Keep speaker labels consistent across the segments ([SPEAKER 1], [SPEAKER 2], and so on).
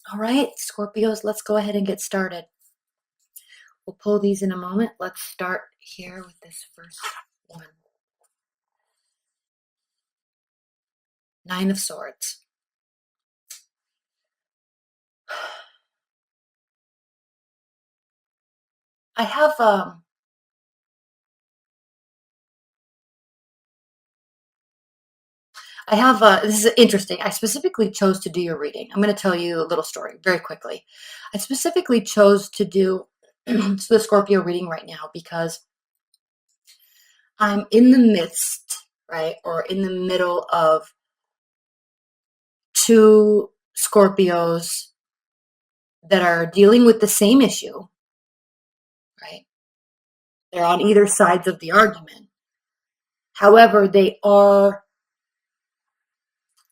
[SPEAKER 1] All right, Scorpios, let's go ahead and get started. We'll pull these in a moment. Let's start here with this first one. Nine of Swords. I have this is interesting. I specifically chose to do your reading. I'm going to tell you a little story very quickly. I specifically chose to do the Scorpio reading right now because I'm in the midst, right, or in the middle of two Scorpios that are dealing with the same issue, right? They're on either sides of the argument. However, they are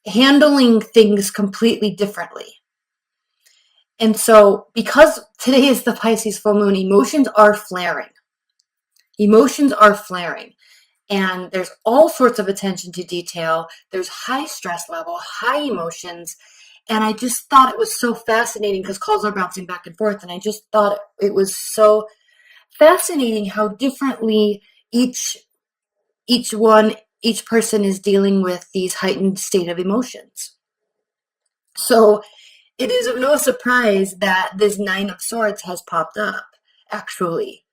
[SPEAKER 1] handling things completely differently. And so, because today is the Pisces full moon, emotions are flaring. Emotions are flaring. And there's all sorts of attention to detail. There's high stress level, high emotions. And I just thought it was so fascinating because calls are bouncing back and forth. And I just thought it was so fascinating how differently each person is dealing with these heightened state of emotions. So it is of no surprise that this Nine of Swords has popped up, actually.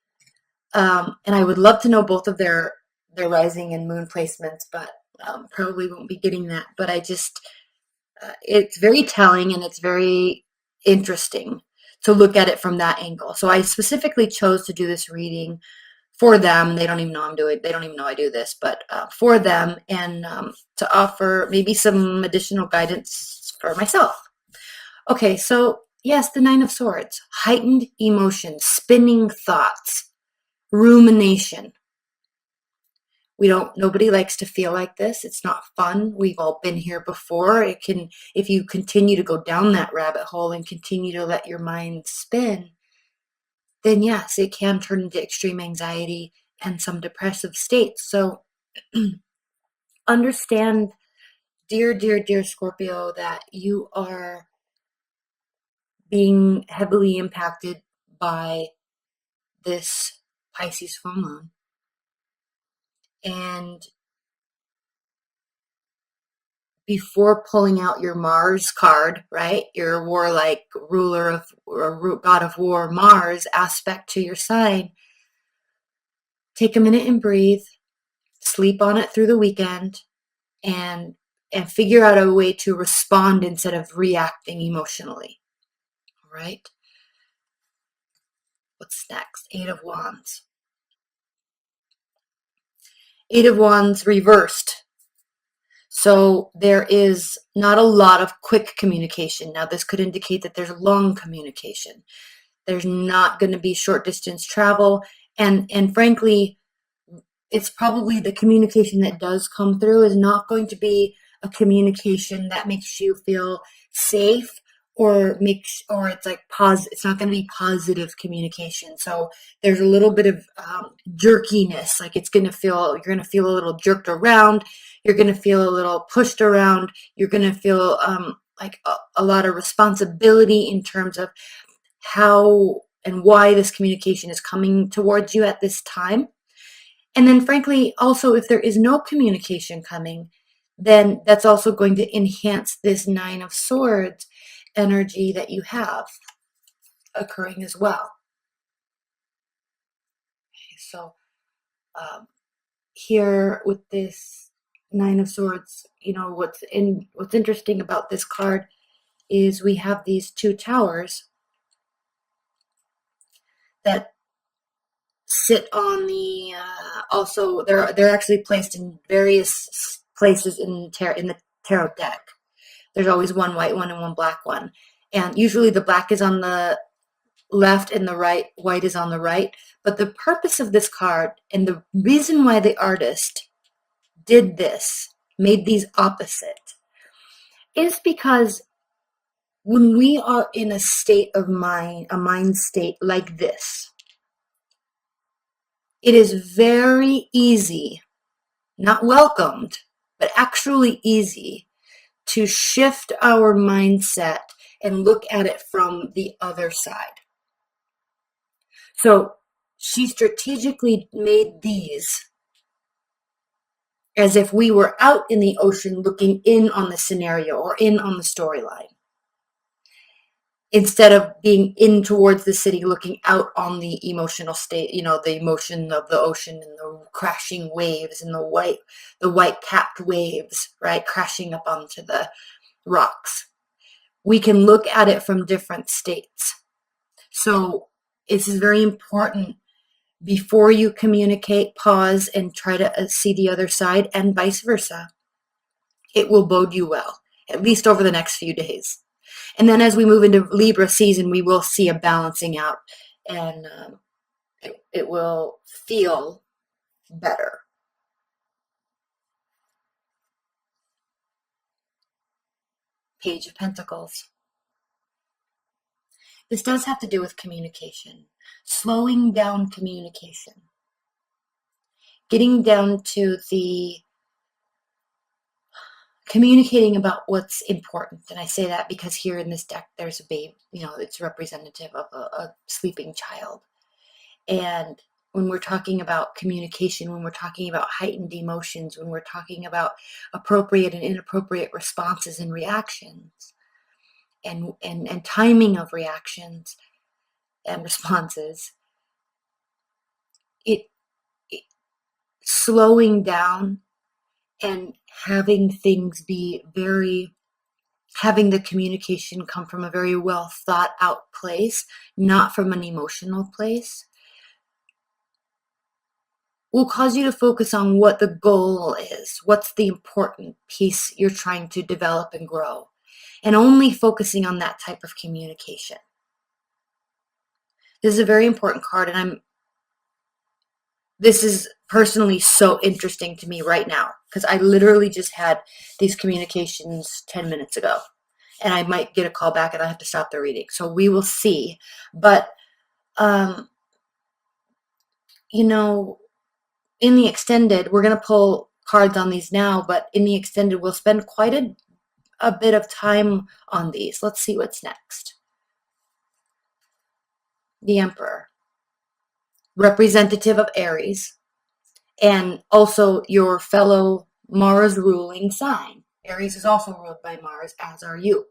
[SPEAKER 1] And I would love to know both of their rising and moon placements, but probably won't be getting that. But it's very telling and it's very interesting to look at it from that angle. So I specifically chose to do this reading for them. They don't even know I'm doing. They don't even know I do this, but for them, and to offer maybe some additional guidance for myself. Okay, so yes, the Nine of Swords, heightened emotions, spinning thoughts, rumination. Nobody likes to feel like this. It's not fun. We've all been here before. If you continue to go down that rabbit hole and continue to let your mind spin, then yes, it can turn into extreme anxiety and some depressive states. So understand, dear, dear, dear Scorpio, that you are being heavily impacted by this Pisces full moon. And before pulling out your Mars card, right, your warlike ruler of or god of war Mars aspect to your sign, take a minute and breathe, sleep on it through the weekend, and figure out a way to respond instead of reacting emotionally. All right? What's next? Eight of Wands. Eight of Wands reversed. So there is not a lot of quick communication. Now, this could indicate that there's long communication. There's not going to be short distance travel. And frankly, it's probably the communication that does come through is not going to be a communication that makes you feel safe or it's like it's not going to be positive communication. So there's a little bit of jerkiness. Like you're going to feel a little jerked around. You're going to feel a little pushed around. You're going to feel like a lot of responsibility in terms of how and why this communication is coming towards you at this time. And then frankly, also, if there is no communication coming, then that's also going to enhance this Nine of Swords energy that you have occurring as well. Okay, so here with this Nine of Swords, what's interesting about this card is we have these two towers that sit on the also they're actually placed in various places in the tarot deck. There's always one white one and one black one, and usually the black is on the left and the white is on the right. But the purpose of this card and the reason why the artist did this, made these opposite, is because when we are in a state of mind, a mind state like this, it is very easy, not welcomed, but actually easy to shift our mindset and look at it from the other side. So she strategically made these as if we were out in the ocean looking in on the scenario or in on the storyline, instead of being in towards the city looking out on the emotional state, the emotion of the ocean and the crashing waves and the white capped waves, right, crashing up onto the rocks. We can look at it from different states. So this is very important. Before you communicate, pause and try to see the other side, and vice versa. It will bode you well, at least over the next few days. And then as we move into Libra season, we will see a balancing out, and it will feel better. Page of Pentacles. This does have to do with communication, slowing down communication, getting down to the communicating about what's important. And I say that because here in this deck, there's a babe, it's representative of a sleeping child. And when we're talking about communication, when we're talking about heightened emotions, when we're talking about appropriate and inappropriate responses and reactions, and timing of reactions and responses, it slowing down and having things be having the communication come from a very well thought out place, not from an emotional place, will cause you to focus on what the goal is, what's the important piece you're trying to develop and grow, and only focusing on that type of communication. This is a very important card, and this is personally so interesting to me right now, because I literally just had these communications 10 minutes ago, and I might get a call back and I have to stop the reading. So we will see. But, in the extended, we're going to pull cards on these now, but in the extended, we'll spend quite a bit of time on these. Let's see what's next. The Emperor, representative of Aries, and also your fellow Mars ruling sign. Aries is also ruled by Mars, as are you.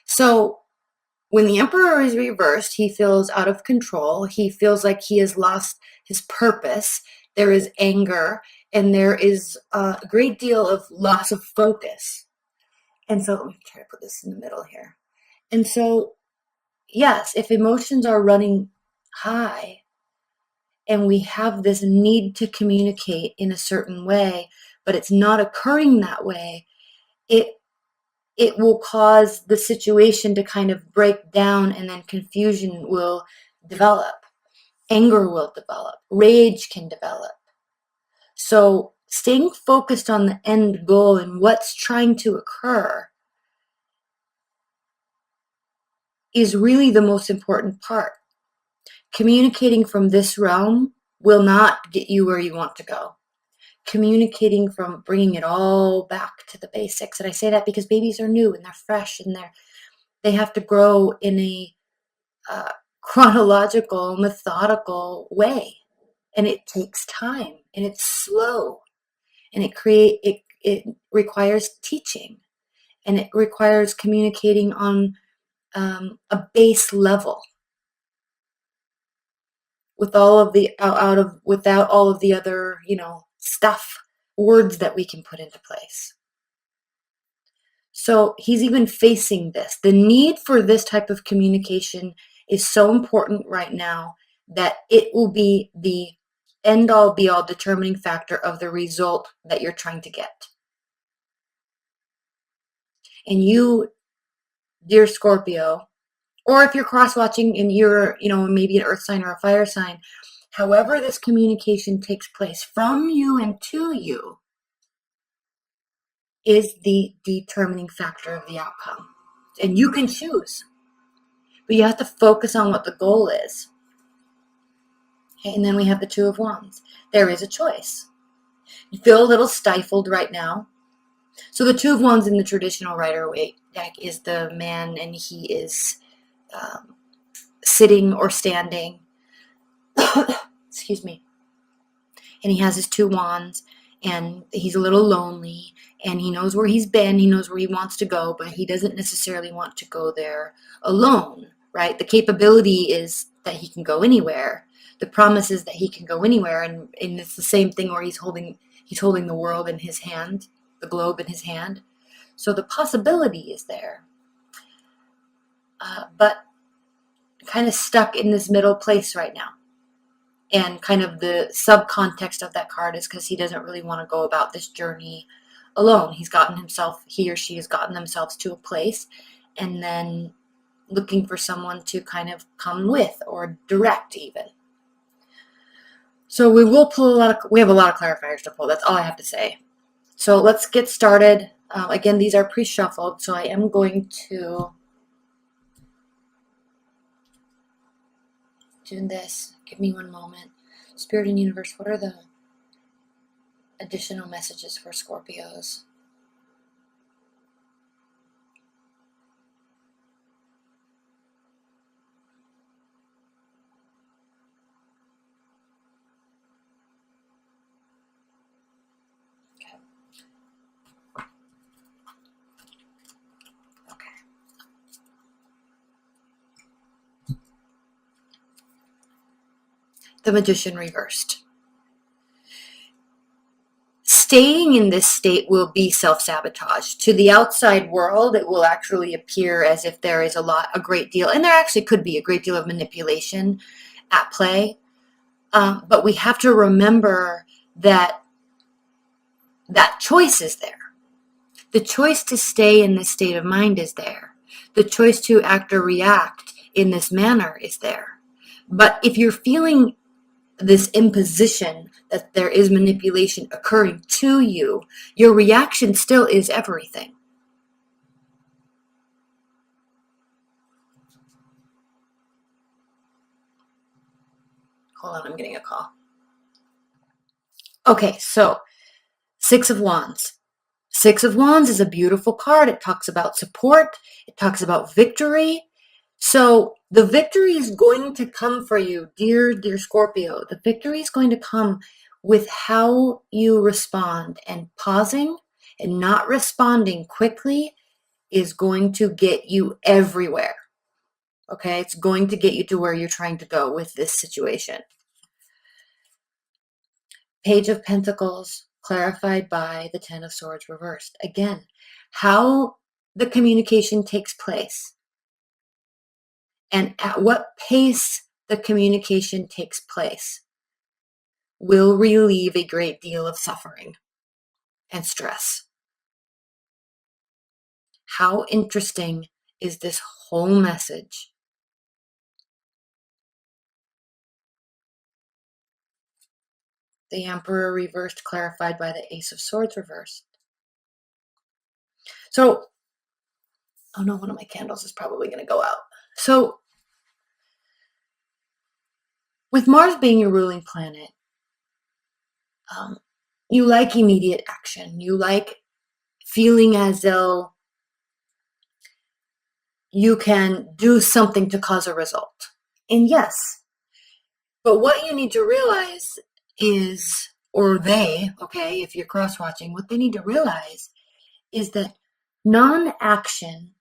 [SPEAKER 1] So when the Emperor is reversed, he feels out of control. He feels like he has lost his purpose. There is anger, and there is a great deal of loss of focus. And so let me try to put this in the middle here. And so, yes, if emotions are running high and we have this need to communicate in a certain way, but it's not occurring that way, it will cause the situation to kind of break down, and then confusion will develop. Anger will develop. Rage can develop. So staying focused on the end goal and what's trying to occur is really the most important part. Communicating from this realm will not get you where you want to go. Communicating from bringing it all back to the basics. And I say that because babies are new and they're fresh, and they have to grow in a chronological, methodical way. And it takes time, and it's slow, and it requires teaching, and it requires communicating on a base level with all of the without all of the other stuff, words that we can put into place. So he's even facing this. The need for this type of communication is so important right now that it will be the end all be all determining factor of the result that you're trying to get. And you, dear Scorpio, or if you're cross-watching and you're, maybe an earth sign or a fire sign, however this communication takes place from you and to you is the determining factor of the outcome. And you can choose, but you have to focus on what the goal is. Okay, and then we have the Two of Wands. There is a choice. You feel a little stifled right now. So the Two of Wands in the traditional Rider-Waite deck is the man, and he is sitting or standing. Excuse me. And he has his two wands, and he's a little lonely, and he knows where he's been, he knows where he wants to go, but he doesn't necessarily want to go there alone, right? The capability is that he can go anywhere. The promise is that he can go anywhere, and it's the same thing where he's holding the world in his hand, the globe in his hand. So the possibility is there, but kind of stuck in this middle place right now. And kind of the subcontext of that card is because he doesn't really want to go about this journey alone. He or she has gotten themselves to a place, and then looking for someone to kind of come with or direct even. So we have a lot of clarifiers to pull. That's all I have to say. So let's get started. Again, these are pre-shuffled, so I am going to do this. Give me one moment. Spirit and universe, what are the additional messages for Scorpios? The Magician reversed. Staying in this state will be self-sabotage. To the outside world, it will actually appear as if there is a great deal, and there actually could be a great deal of manipulation at play. But we have to remember that choice is there. The choice to stay in this state of mind is there. The choice to act or react in this manner is there. But if you're feeling this imposition that there is manipulation occurring to you, your reaction still is everything. Hold on, I'm getting a call. Okay, so Six of Wands. Six of Wands is a beautiful card. It talks about support. It talks about victory. So the victory is going to come for you, dear Scorpio. The victory is going to come with how you respond, and pausing and not responding quickly is going to get you everywhere. Okay, it's going to get you to where you're trying to go with this situation. Page of Pentacles clarified by the Ten of Swords reversed. Again, how the communication takes place and at what pace the communication takes place will relieve a great deal of suffering and stress. How interesting is this whole message? The Emperor reversed, clarified by the Ace of Swords reversed. So, oh no, one of my candles is probably going to go out. So, with Mars being your ruling planet, you like immediate action. You like feeling as though you can do something to cause a result. And yes, but what you need to realize is, or they, okay, if you're cross-watching, what they need to realize is that non-action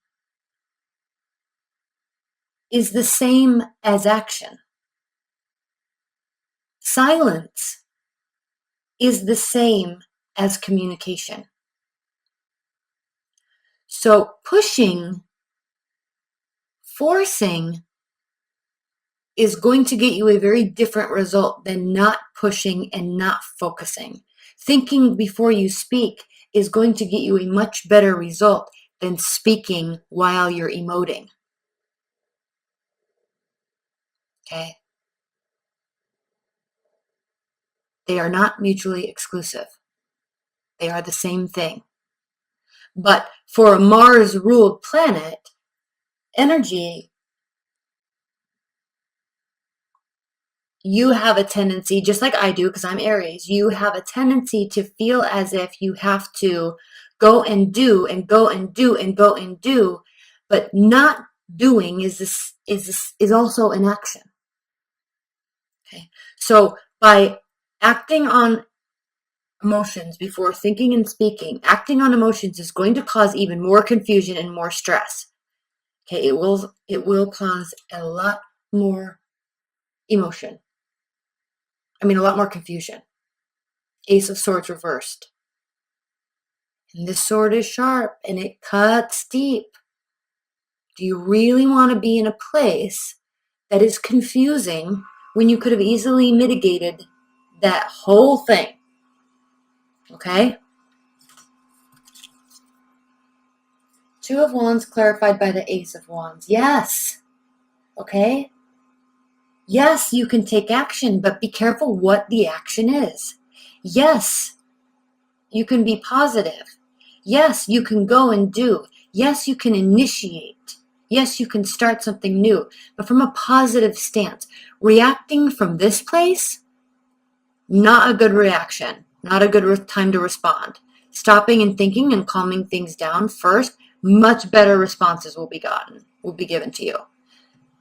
[SPEAKER 1] is the same as action. Silence is the same as communication. So pushing, forcing is going to get you a very different result than not pushing and not focusing. Thinking before you speak is going to get you a much better result than speaking while you're emoting. Okay? They are not mutually exclusive. They are the same thing. But for a Mars-ruled planet, energy, you have a tendency, just like I do because I'm Aries, you have a tendency to feel as if you have to go and do and go and do and go and do, but not doing is also an action. Okay, so by acting on emotions before thinking and speaking, acting on emotions is going to cause even more confusion and more stress. Okay, it will cause a lot more emotion. I mean, a lot more confusion. Ace of Swords reversed. And this sword is sharp and it cuts deep. Do you really want to be in a place that is confusing when you could have easily mitigated that whole thing? Okay? Two of Wands clarified by the Ace of Wands. Yes. Okay? Yes, you can take action, but be careful what the action is. Yes, you can be positive. Yes, you can go and do. Yes, you can initiate. Yes, you can start something new, but from a positive stance. Reacting from this place, not a good reaction, not a good time to respond. Stopping and thinking and calming things down first, much better responses will be given to you.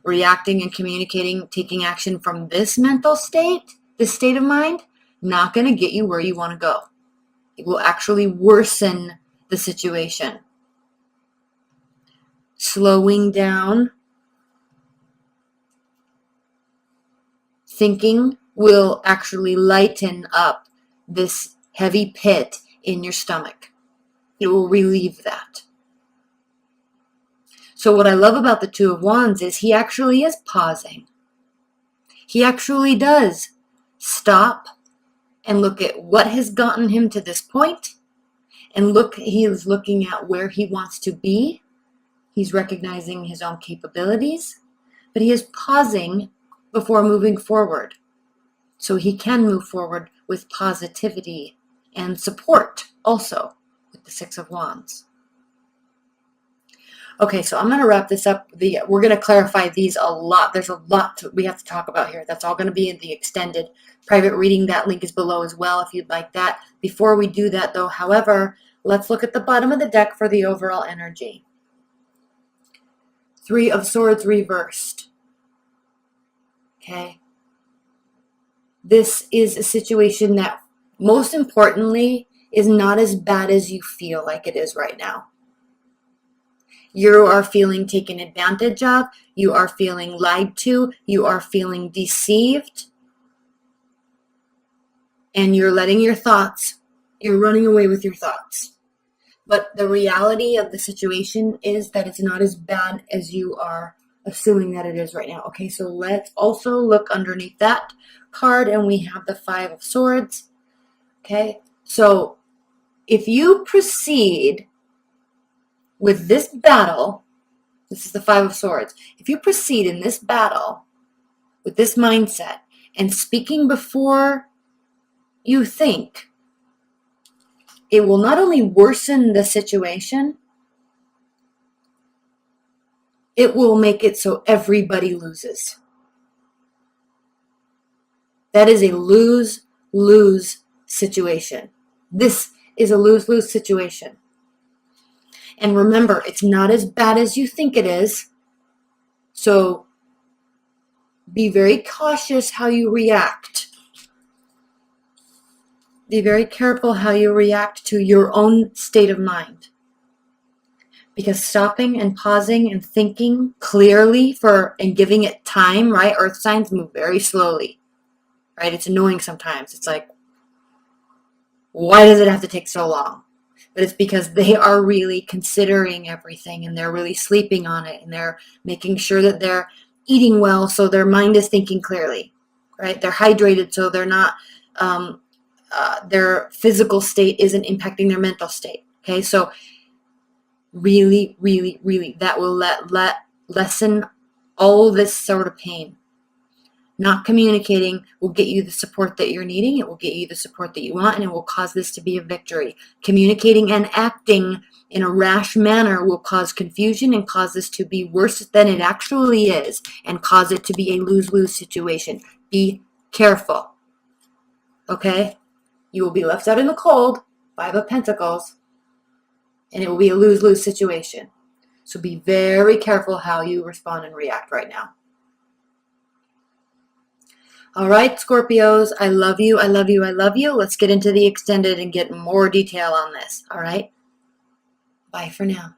[SPEAKER 1] Reacting and communicating, taking action from this mental state, this state of mind, not going to get you where you want to go. It will actually worsen the situation. Slowing down, thinking will actually lighten up this heavy pit in your stomach. It will relieve that. So what I love about the Two of Wands is he actually is pausing. He actually does stop and look at what has gotten him to this point, and he is looking at where he wants to be. He's recognizing his own capabilities, but he is pausing before moving forward. So he can move forward with positivity and support also with the Six of Wands. Okay, so I'm going to wrap this up. We're going to clarify these a lot. There's a lot we have to talk about here. That's all going to be in the extended private reading. That link is below as well if you'd like that. Before we do that, though, however, let's look at the bottom of the deck for the overall energy. Three of Swords reversed. Okay. This is a situation that, most importantly, is not as bad as you feel like it is right now. You are feeling taken advantage of. You are feeling lied to. You are feeling deceived. And you're letting your thoughts, you're running away with your thoughts. But the reality of the situation is that it's not as bad as you are assuming that it is right now. Okay, so let's also look underneath that card, and we have the Five of Swords. Okay, so if you proceed with this battle, this is the Five of Swords. If you proceed in this battle with this mindset and speaking before you think, it will not only worsen the situation, it will make it so everybody loses. That is a lose-lose situation. This is a lose-lose situation. And remember, it's not as bad as you think it is. So be very cautious how you react. Be very careful how you react to your own state of mind. Because stopping and pausing and thinking clearly and giving it time, right? Earth signs move very slowly, right? It's annoying sometimes. It's like, why does it have to take so long? But it's because they are really considering everything, and they're really sleeping on it, and they're making sure that they're eating well so their mind is thinking clearly, right? They're hydrated so they're not, their physical state isn't impacting their mental state. Okay, so really, really, really, that will lessen all this sort of pain. Not communicating will get you the support that you're needing. It will get you the support that you want, and it will cause this to be a victory. Communicating and acting in a rash manner will cause confusion and cause this to be worse than it actually is, and cause it to be a lose-lose situation. Be careful. Okay? You will be left out in the cold. Five of Pentacles. and it will be a lose-lose situation. So be very careful how you respond and react right now. All right, Scorpios, I love you, I love you, I love you. Let's get into the extended and get more detail on this, all right? Bye for now.